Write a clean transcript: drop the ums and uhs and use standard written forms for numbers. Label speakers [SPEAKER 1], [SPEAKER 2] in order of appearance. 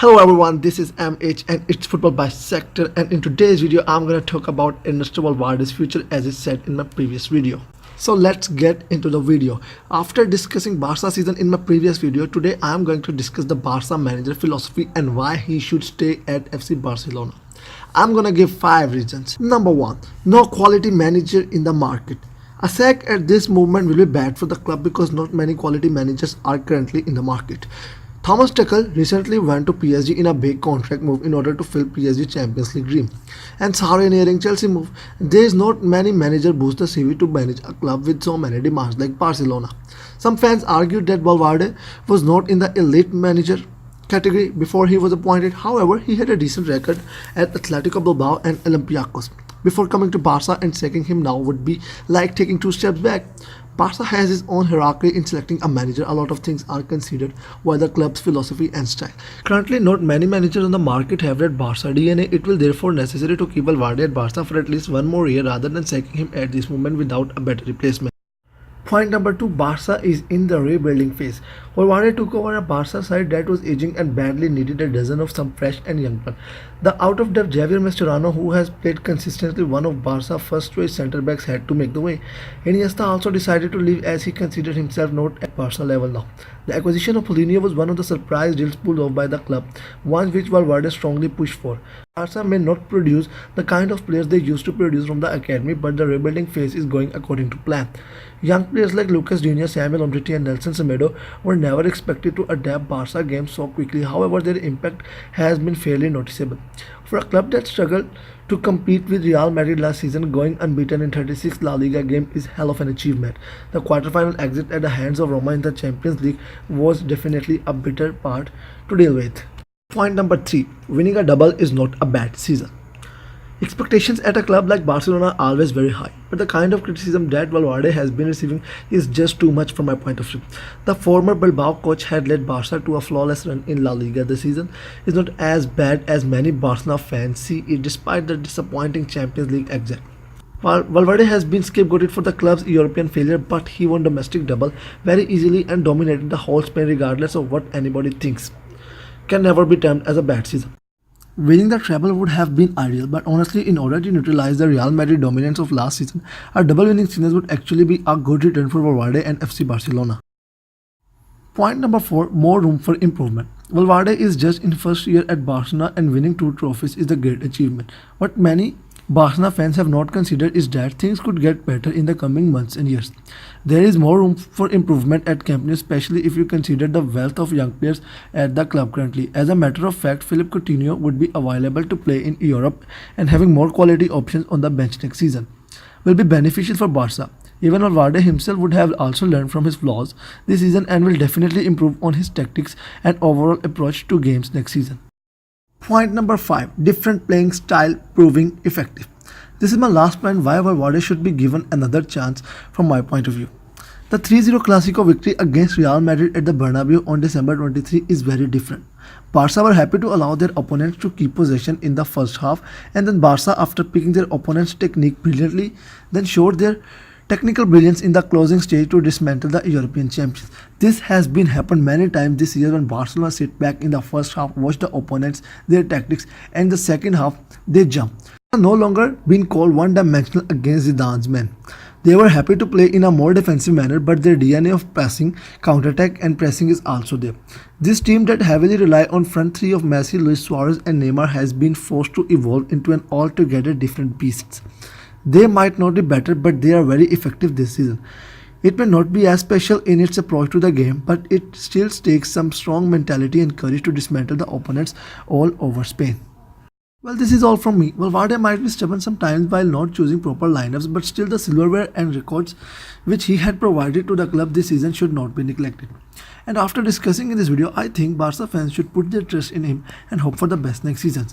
[SPEAKER 1] Hello everyone, this is MH and it's Football Bisector, and in today's video I'm going to talk about Ernesto Valverde's future as is said in my previous video. So let's get into the video. After discussing Barca season in my previous video, today I am going to discuss the Barca manager philosophy and why he should stay at FC Barcelona. I'm going to give 5 reasons. Number 1. No quality manager in the market. A sack at this moment will be bad for the club because not many quality managers are currently in the market. Thomas Tuchel recently went to PSG in a big contract move in order to fill PSG Champions League dream. And Sarri nearing Chelsea move. There is not many manager boost the CV to manage a club with so many demands like Barcelona. Some fans argued that Valverde was not in the elite manager category before he was appointed. However, he had a decent record at Atletico Bilbao and Olympiacos. Before coming to Barca, and sacking him now would be like taking 2 steps back. Barca has its own hierarchy in selecting a manager. A lot of things are considered by the club's philosophy and style. Currently, not many managers on the market have that Barca DNA. It will therefore necessary to keep Valverde at Barca for at least 1 more year rather than sacking him at this moment without a better replacement. Point number 2. Barca is in the rebuilding phase. Valverde took over a Barca side that was aging and badly needed a dozen of some fresh and young blood. The out-of-depth Javier Mascherano, who has played consistently one of Barca's first-choice centre-backs, had to make the way. Iniesta also decided to leave as he considered himself not at Barca level now. The acquisition of Paulinho was one of the surprise deals pulled off by the club, one which Valverde strongly pushed for. Barca may not produce the kind of players they used to produce from the academy, but the rebuilding phase is going according to plan. Young players like Lucas Digne, Samuel Umtiti and Nelson Semedo were never expected to adapt Barca games so quickly. However, their impact has been fairly noticeable. For a club that struggled to compete with Real Madrid last season, going unbeaten in 36 La Liga games is hell of an achievement. The quarterfinal exit at the hands of Roma in the Champions League was definitely a bitter part to deal with. Point number 3. Winning a double is not a bad season. Expectations at a club like Barcelona are always very high, but the kind of criticism that Valverde has been receiving is just too much from my point of view. The former Bilbao coach had led Barca to a flawless run in La Liga this season. Is not as bad as many Barcelona fans see it despite the disappointing Champions League exit. Valverde has been scapegoated for the club's European failure, but he won domestic double very easily and dominated the whole Spain regardless of what anybody thinks. Can never be termed as a bad season. Winning the treble would have been ideal, but honestly, in order to neutralize the Real Madrid dominance of last season, a double winning season would actually be a good return for Valverde and FC Barcelona. Point number 4. More room for improvement. Valverde is just in first year at Barcelona and winning 2 trophies is a great achievement. What many Barcelona fans have not considered is that things could get better in the coming months and years. There is more room for improvement at Camp Nou, especially if you consider the wealth of young players at the club currently. As a matter of fact, Philippe Coutinho would be available to play in Europe, and having more quality options on the bench next season will be beneficial for Barca. Even Valverde himself would have also learned from his flaws this season and will definitely improve on his tactics and overall approach to games next season. Point number 5. Different playing style proving effective. This is my last point why Valverde should be given another chance from my point of view. The 3-0 Clásico victory against Real Madrid at the Bernabeu on December 23 is very different. Barca were happy to allow their opponents to keep possession in the first half, and then Barca, after picking their opponent's technique brilliantly, then showed their technical brilliance in the closing stage to dismantle the European champions. This has been happened many times this year when Barcelona sit back in the first half, watch the opponents, their tactics, and the second half they jump. They are no longer being called one-dimensional against Zidane's men. They were happy to play in a more defensive manner, but their DNA of passing, counter-attack and pressing is also there. This team that heavily rely on front three of Messi, Luis Suarez and Neymar has been forced to evolve into an altogether different beast. They might not be better, but they are very effective this season. It may not be as special in its approach to the game, but it still takes some strong mentality and courage to dismantle the opponents all over Spain. Well, this is all from me. Valverde might be stubborn sometimes while not choosing proper lineups, but still the silverware and records which he had provided to the club this season should not be neglected. And after discussing in this video, I think Barca fans should put their trust in him and hope for the best next season.